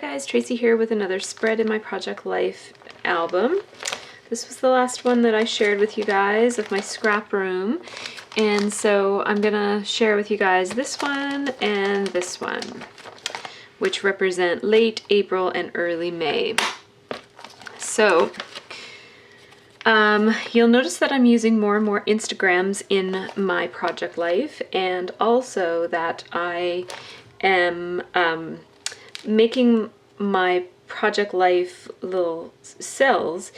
guys, Tracy here with another spread in my Project Life album. This was the last one that I shared with you guys of my scrap room, and so I'm gonna share with you guys this one and this one, which represent late April and early May. So you'll notice that I'm using more and more Instagrams in my Project Life, and also that I am making my Project Life little cells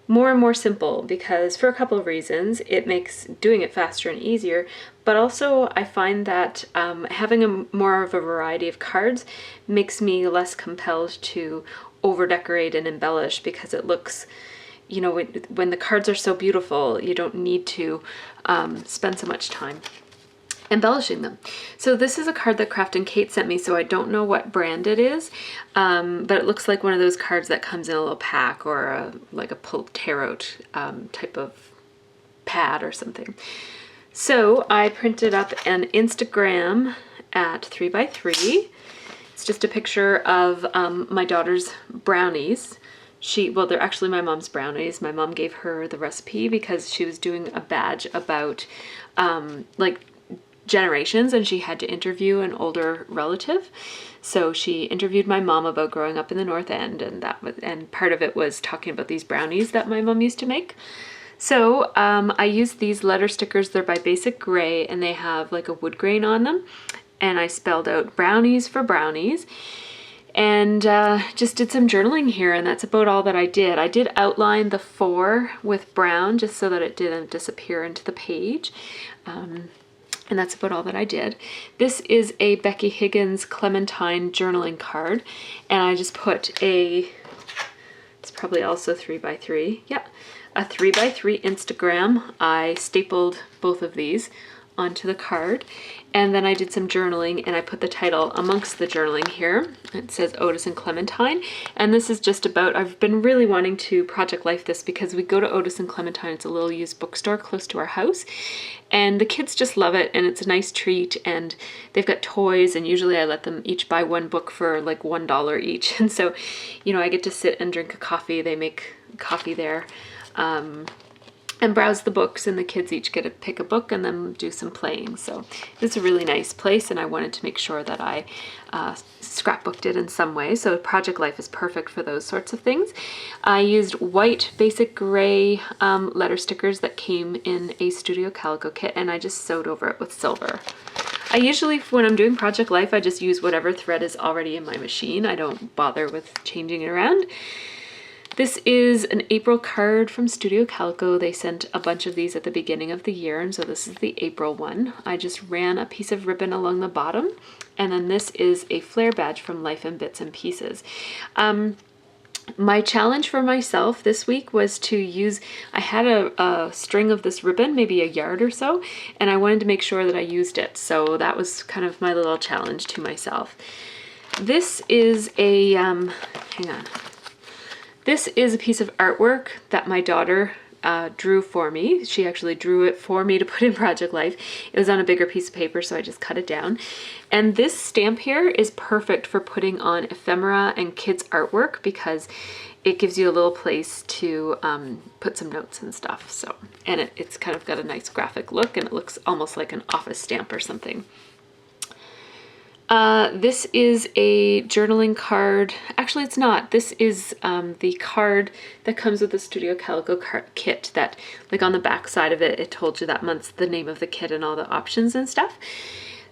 more and more simple, because for a couple of reasons. It makes doing it faster and easier, but also I find that having more of a variety of cards makes me less compelled to over decorate and embellish, because it looks, you know, when the cards are so beautiful, you don't need to spend so much time embellishing them. So this is a card that Craft and Kate sent me, so I don't know what brand it is, but it looks like one of those cards that comes in a little pack, or like a pulled tarot type of pad or something. So I printed up an Instagram at 3x3. It's just a picture of my daughter's brownies. Well, they're actually my mom's brownies. My mom gave her the recipe because she was doing a badge about like generations, and she had to interview an older relative. So she interviewed my mom about growing up in the North End, and part of it was talking about these brownies that my mom used to make. So I used these letter stickers. They're by Basic Gray, and they have like a wood grain on them, and I spelled out brownies for brownies, and just did some journaling here, and that's about all that I did. I did outline the 4 with brown just so that it didn't disappear into the page. And that's about all that I did. This is a Becky Higgins Clementine journaling card, and I just put it's probably also 3x3. Yep, a 3x3 Instagram. I stapled both of these onto the card, and then I did some journaling, and I put the title amongst the journaling here. It says Otis and Clementine, and this is just about, I've been really wanting to Project Life this because we go to Otis and Clementine. It's a little used bookstore close to our house, and the kids just love it, and it's a nice treat, and they've got toys, and usually I let them each buy one book for like $1 each, and so, you know, I get to sit and drink a coffee. They make coffee there, and browse the books, and the kids each get to pick a book and then do some playing. So it's a really nice place, and I wanted to make sure that I scrapbooked it in some way. So Project Life is perfect for those sorts of things. I used white Basic Gray letter stickers that came in a Studio Calico kit, and I just sewed over it with silver. I usually, when I'm doing Project Life, I just use whatever thread is already in my machine. I don't bother with changing it around. This is an April card from Studio Calico. They sent a bunch of these at the beginning of the year, and so this is the April one. I just ran a piece of ribbon along the bottom, and then this is a flare badge from Life in Bits and Pieces. My challenge for myself this week was to use, I had a string of this ribbon, maybe a yard or so, and I wanted to make sure that I used it. So that was kind of my little challenge to myself. This is a, hang on. This is a piece of artwork that my daughter drew for me. She actually drew it for me to put in Project Life. It was on a bigger piece of paper, so I just cut it down. And this stamp here is perfect for putting on ephemera and kids' artwork, because it gives you a little place to put some notes and stuff. So, and it's kind of got a nice graphic look, and it looks almost like an office stamp or something. This is a journaling card. Actually, it's not. This is the card that comes with the Studio Calico kit that, like, on the back side of it, it told you that month's the name of the kit and all the options and stuff.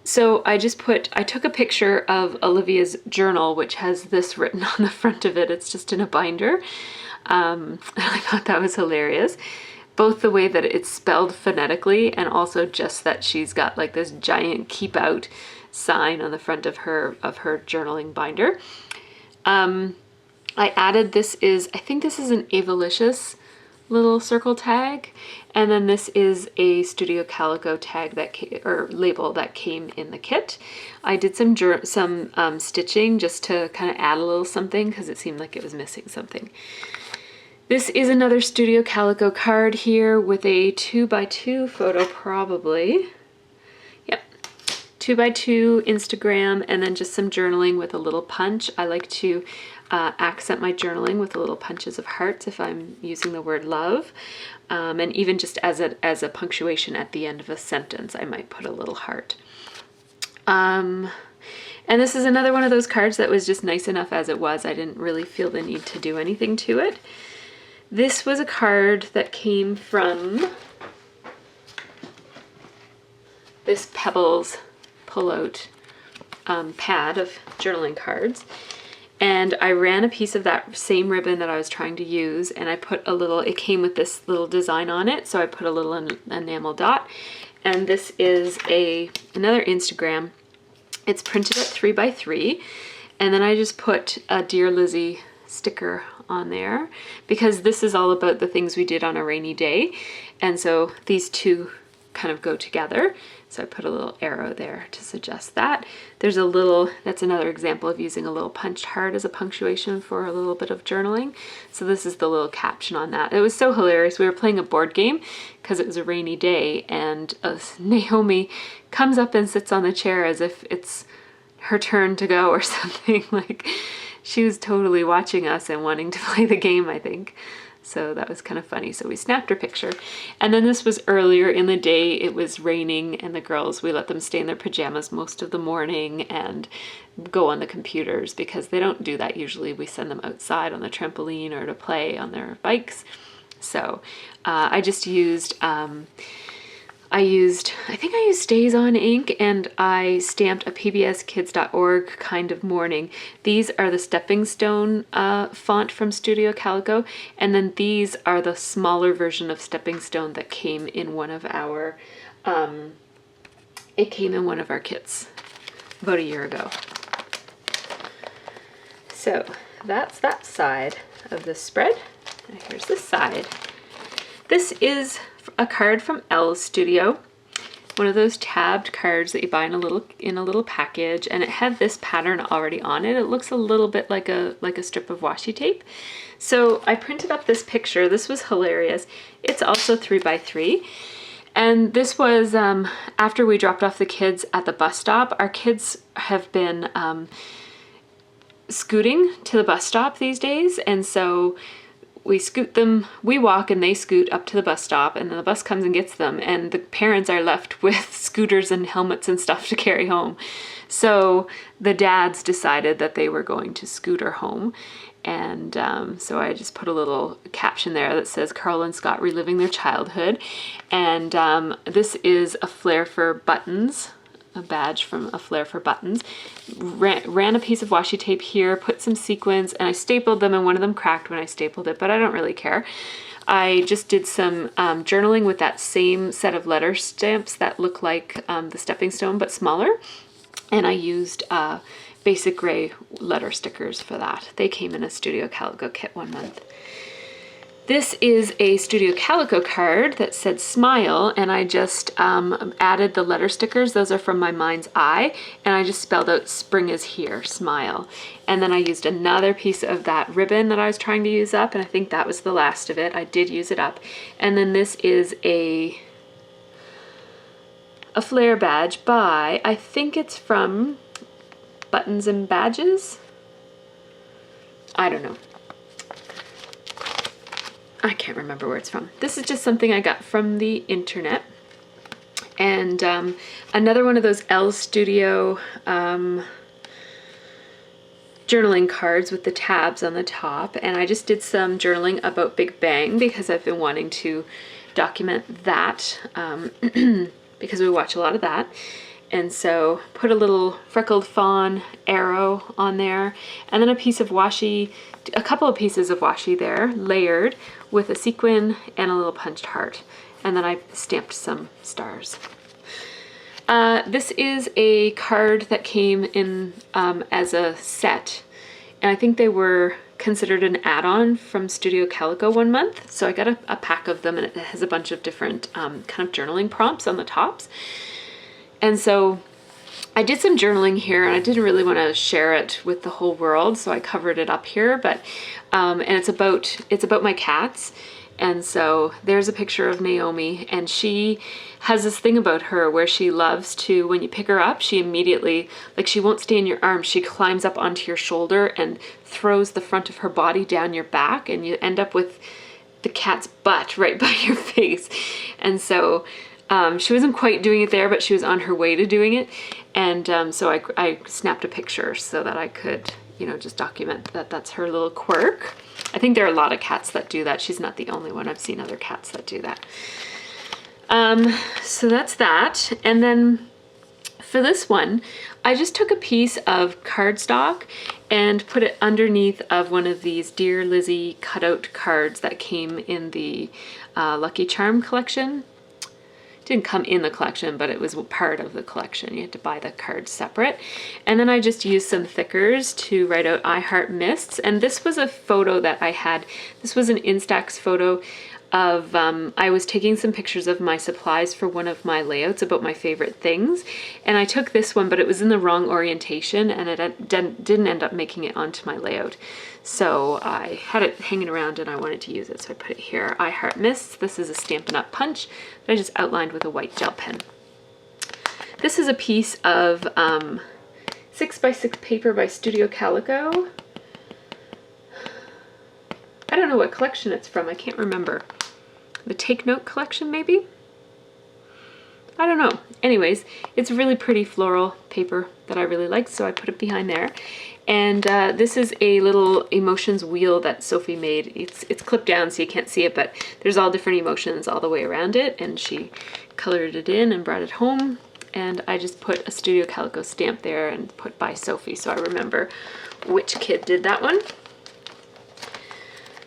So I took a picture of Olivia's journal, which has this written on the front of it. It's just in a binder. I thought that was hilarious. Both the way that it's spelled phonetically, and also just that she's got like this giant keep out sign on the front of her journaling binder. I added, I think this is an Avalicious little circle tag, and then this is a Studio Calico tag or label that came in the kit. I did some stitching just to kind of add a little something, because it seemed like it was missing something. This is another Studio Calico card here with a 2x2 photo, probably. Yep, 2x2 Instagram, and then just some journaling with a little punch. I like to accent my journaling with little punches of hearts if I'm using the word love. And even just as a punctuation at the end of a sentence, I might put a little heart. And this is another one of those cards that was just nice enough as it was. I didn't really feel the need to do anything to it. This was a card that came from this Pebbles pull-out pad of journaling cards. And I ran a piece of that same ribbon that I was trying to use, and I put a little, it came with this little design on it, so I put a little enamel dot. And this is another Instagram. It's printed at 3x3, and then I just put a Dear Lizzie sticker on there because this is all about the things we did on a rainy day, and so these two kind of go together. So I put a little arrow there to suggest that. There's a little, that's another example of using a little punched heart as a punctuation for a little bit of journaling. So this is the little caption on that. It was so hilarious. We were playing a board game because it was a rainy day, and Naomi comes up and sits on the chair as if it's her turn to go or something. Like, she was totally watching us and wanting to play the game, I think. So that was kind of funny. So we snapped her picture. And then this was earlier in the day. It was raining, and the girls, we let them stay in their pajamas most of the morning and go on the computers because they don't do that usually. We send them outside on the trampoline or to play on their bikes. So I just used, I think I used StazOn ink, and I stamped a pbskids.org kind of morning. These are the Stepping Stone font from Studio Calico, and then these are the smaller version of Stepping Stone that came in one of our, it came in one of our kits about a year ago. So that's that side of the spread. And here's this side. This is a card from Elle's Studio, one of those tabbed cards that you buy in a little package, and it had this pattern already on it. It looks a little bit like a strip of washi tape. So I printed up this picture. This was hilarious. It's also 3x3. And this was after we dropped off the kids at the bus stop. Our kids have been scooting to the bus stop these days, and so we scoot them, we walk and they scoot up to the bus stop, and then the bus comes and gets them, and the parents are left with scooters and helmets and stuff to carry home. So the dads decided that they were going to scooter home, and so I just put a little caption there that says Carl and Scott reliving their childhood. And this is a Flair for Buttons, a badge from a Flair for Buttons. Ran a piece of washi tape here, put some sequins, and I stapled them, and one of them cracked when I stapled it, but I don't really care. I just did some journaling with that same set of letter stamps that look like the Stepping Stone but smaller, and I used basic gray letter stickers for that. They came in a Studio Calico kit 1 month. This is a Studio Calico card that said smile, and I just added the letter stickers. Those are from my mind's eye, and I just spelled out spring is here, smile. And then I used another piece of that ribbon that I was trying to use up, and I think that was the last of it. I did use it up. And then this is a Flair badge by, I think it's from Buttons and Badges. I don't know. I can't remember where it's from. This is just something I got from the internet. And another one of those Elle Studio journaling cards with the tabs on the top. And I just did some journaling about Big Bang because I've been wanting to document that because we watch a lot of that. And so put a little freckled fawn arrow on there, and then a piece of washi, a couple of pieces of washi there, layered with a sequin and a little punched heart. And then I stamped some stars. This is a card that came in as a set, and I think they were considered an add-on from Studio Calico 1 month. So I got a pack of them, and it has a bunch of different kind of journaling prompts on the tops. And so I did some journaling here, and I didn't really want to share it with the whole world, so I covered it up here. But and it's about my cats, And so there's a picture of Naomi, and she has this thing about her where she loves to, when you pick her up, she immediately, like, she won't stay in your arms. She climbs up onto your shoulder and throws the front of her body down your back, and you end up with the cat's butt right by your face. And so she wasn't quite doing it there, but she was on her way to doing it. And so I snapped a picture so that I could, you know, just document that that's her little quirk. I think there are a lot of cats that do that. She's not the only one. I've seen other cats that do that. So that's that. And then for this one, I just took a piece of cardstock and put it underneath of one of these Dear Lizzie cutout cards that came in the Lucky Charm collection. Didn't come in the collection, but it was part of the collection. You had to buy the cards separate. And then I just used some thickers to write out I Heart Mists. And this was a photo that I had. This was an Instax photo of, I was taking some pictures of my supplies for one of my layouts about my favorite things. And I took this one, but it was in the wrong orientation, and it didn't end up making it onto my layout. So I had it hanging around and I wanted to use it, so I put it here. I Heart Mists. This is a Stampin' Up! Punch that I just outlined with a white gel pen. This is a piece of 6x6 paper by Studio Calico. I don't know what collection it's from. I can't remember. The Take Note collection, maybe? I don't know. Anyways, it's really pretty floral paper that I really like, so I put it behind there. And this is a little emotions wheel that Sophie made. It's clipped down so you can't see it, but there's all different emotions all the way around it, and she colored it in and brought it home. And I just put a Studio Calico stamp there and put by Sophie, so I remember which kid did that one.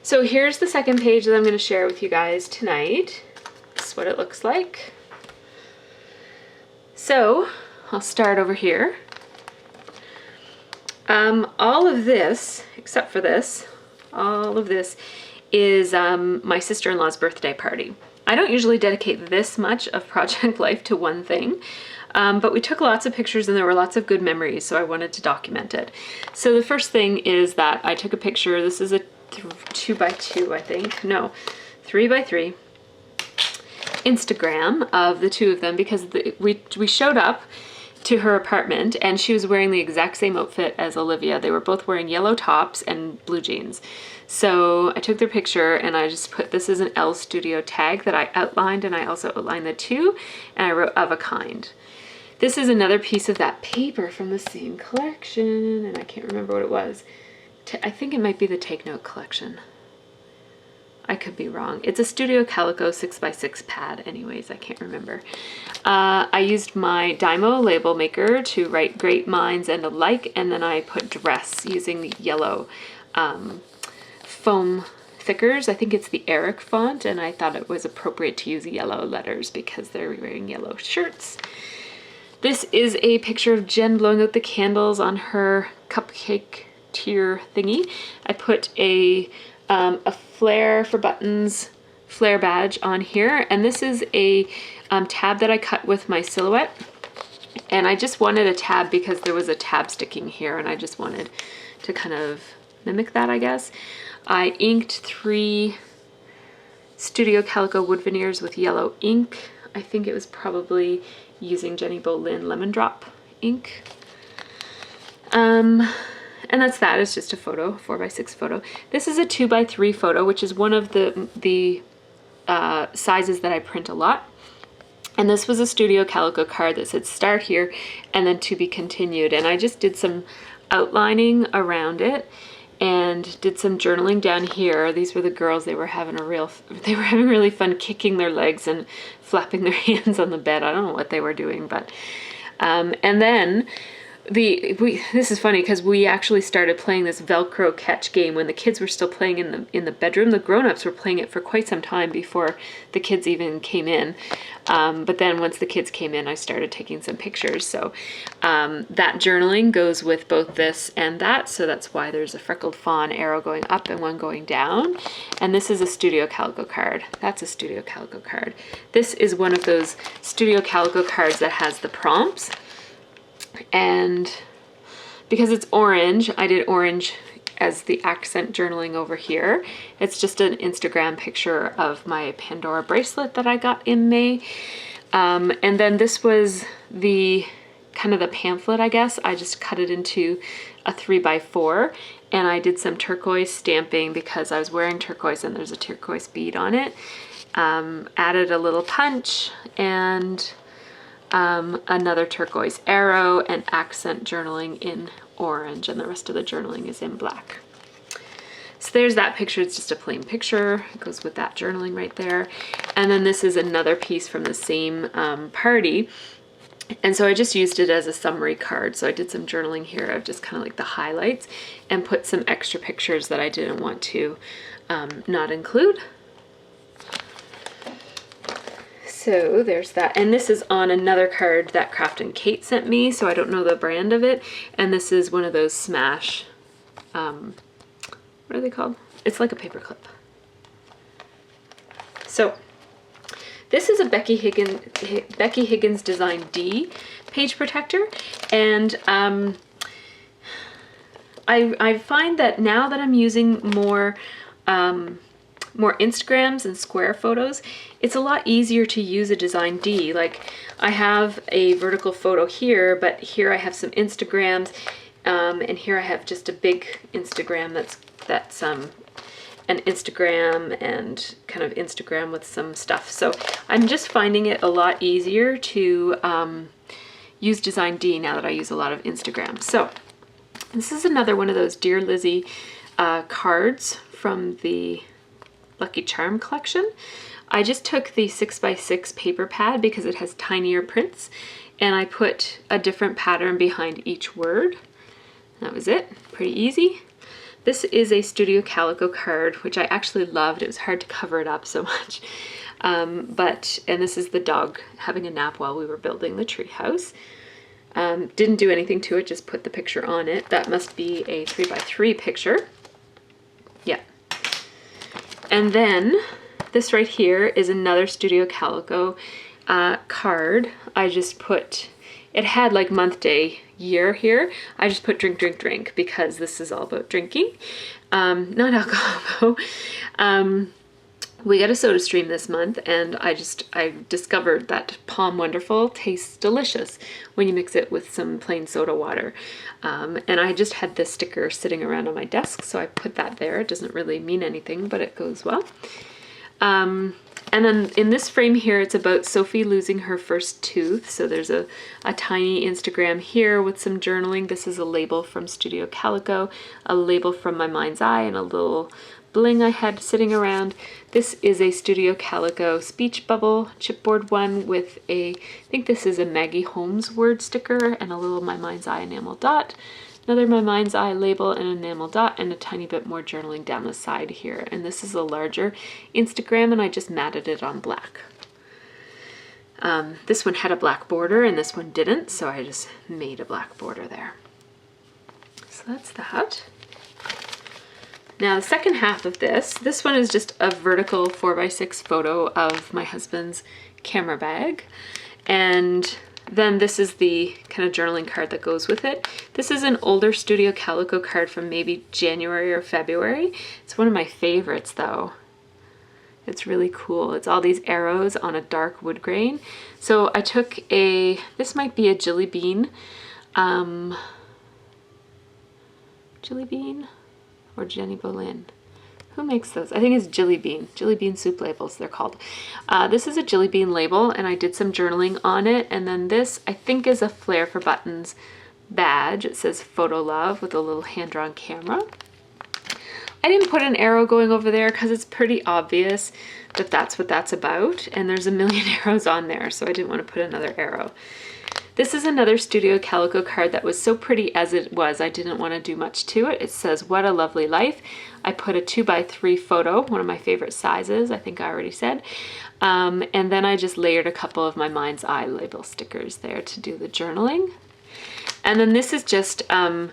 So here's the second page that I'm going to share with you guys tonight. This is what it looks like. So I'll start over here. All of this, except for this, all of this is my sister-in-law's birthday party. I don't usually dedicate this much of Project Life to one thing, but we took lots of pictures and there were lots of good memories, so I wanted to document it. So the first thing is that I took a picture. This is a 2x2, I think. No, 3x3 Instagram of the two of them, because we showed up to her apartment and she was wearing the exact same outfit as Olivia. They were both wearing yellow tops and blue jeans. So I took their picture and I just put, this is an L Studio tag that I outlined, and I also outlined the two, and I wrote of a kind. This is another piece of that paper from the same collection, and I can't remember what it was. I think it might be the Take Note collection. I could be wrong. It's a Studio Calico 6x6 pad anyways, I can't remember. I used my Dymo label maker to write great minds and alike, and then I put dress using the yellow foam thickers. I think it's the Eric font, and I thought it was appropriate to use yellow letters because they're wearing yellow shirts. This is a picture of Jen blowing out the candles on her cupcake tier thingy. I put a flare for buttons flare badge on here, and this is a tab that I cut with my silhouette, and I just wanted a tab because there was a tab sticking here and I just wanted to kind of mimic that, I guess. I inked 3 Studio Calico wood veneers with yellow ink. I think it was probably using Jenny Bolin Lemon Drop ink. And that's that. It's just a photo, 4x6 photo. This is a 2x3 photo, which is one of the sizes that I print a lot. And this was a Studio Calico card that said start here and then to be continued. And I just did some outlining around it and did some journaling down here. These were the girls. They were having really fun kicking their legs and flapping their hands on the bed. I don't know what they were doing, but and then this is funny because we actually started playing this Velcro catch game when the kids were still playing in the bedroom. The grown-ups were playing it for quite some time before the kids even came in. But then once the kids came in, I started taking some pictures. So that journaling goes with both this and that. So that's why there's a freckled fawn arrow going up and one going down. And this is a Studio Calico card. That's a Studio Calico card. This is one of those Studio Calico cards that has the prompts. And because it's orange, I did orange as the accent journaling over here. It's just an Instagram picture of my Pandora bracelet that I got in May. And then this was the kind of the pamphlet, I guess. I just cut it into a 3x4 and I did some turquoise stamping because I was wearing turquoise and there's a turquoise bead on it. Added a little punch and another turquoise arrow and accent journaling in orange, and the rest of the journaling is in black. So there's that picture. It's just a plain picture. It goes with that journaling right there. And then this is another piece from the same party. And so I just used it as a summary card. So I did some journaling here of just kind of like the highlights and put some extra pictures that I didn't want to not include. So there's that. And this is on another card that Craft and Kate sent me. So I don't know the brand of it. And this is one of those Smash, what are they called? It's like a paper clip. So this is a Becky Higgins Design D page protector, and I find that now that I'm using more Instagrams and square photos, it's a lot easier to use a Design D. Like I have a vertical photo here, but here I have some Instagrams, and here I have just a big Instagram that's an Instagram and kind of Instagram with some stuff. So I'm just finding it a lot easier to use Design D now that I use a lot of Instagram. So this is another one of those Dear Lizzie cards from the Lucky Charm collection. I just took the 6x6 paper pad because it has tinier prints, and I put a different pattern behind each word. That was it, pretty easy. This is a Studio Calico card, which I actually loved. It was hard to cover it up so much. And this is the dog having a nap while we were building the tree house. Didn't do anything to it, just put the picture on it. That must be a 3x3 picture. Yeah. And then this right here is another Studio Calico card. I just put, it had like month, day, year here. I just put drink, drink, drink because this is all about drinking, not alcohol though. We got a soda stream this month, and I discovered that Palm Wonderful tastes delicious when you mix it with some plain soda water. And I just had this sticker sitting around on my desk, so I put that there. It doesn't really mean anything, but it goes well. And then in this frame here, it's about Sophie losing her first tooth. So there's a tiny Instagram here with some journaling. This is a label from Studio Calico, a label from My Mind's Eye, and a little bling I had sitting around. This is a Studio Calico speech bubble chipboard one with I think this is a Maggie Holmes word sticker and a little My Mind's Eye enamel dot. Another My Mind's Eye label and an enamel dot, and a tiny bit more journaling down the side here. And this is a larger Instagram, and I just matted it on black. This one had a black border and this one didn't, so I just made a black border there. So that's that. Now the second half of this one is just a vertical 4x6 photo of my husband's camera bag. And then this is the kind of journaling card that goes with it. This is an older Studio Calico card from maybe January or February. It's one of my favorites though. It's really cool. It's all these arrows on a dark wood grain. So I took this might be a Jilly Bean. Jilly Bean or Jenny Boleyn. Who makes those? I think it's Jilly Bean. Jilly Bean soup labels, they're called. This is a Jilly Bean label, and I did some journaling on it. And then this, I think, is a Flair for Buttons badge. It says Photo Love with a little hand-drawn camera. I didn't put an arrow going over there because it's pretty obvious that that's what that's about. And there's a million arrows on there, so I didn't want to put another arrow. This is another Studio Calico card that was so pretty as it was. I didn't want to do much to it. It says, "What a Lovely Life." I put a 2x3 photo, one of my favorite sizes, I think I already said. And then I just layered a couple of My Mind's Eye label stickers there to do the journaling. And then this is just a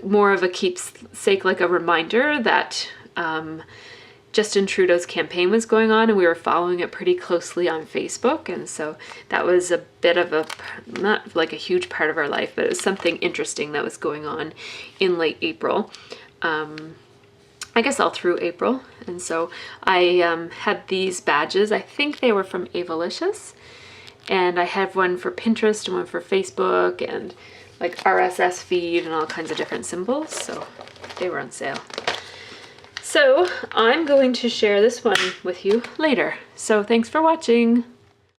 more of a keepsake, like a reminder that Justin Trudeau's campaign was going on, and we were following it pretty closely on Facebook. And so that was a bit of not like a huge part of our life, but it was something interesting that was going on in late April. I guess all through April. And so I had these badges. I think they were from Avalicious. And I have one for Pinterest and one for Facebook and like RSS feed and all kinds of different symbols. So they were on sale. So I'm going to share this one with you later. So thanks for watching.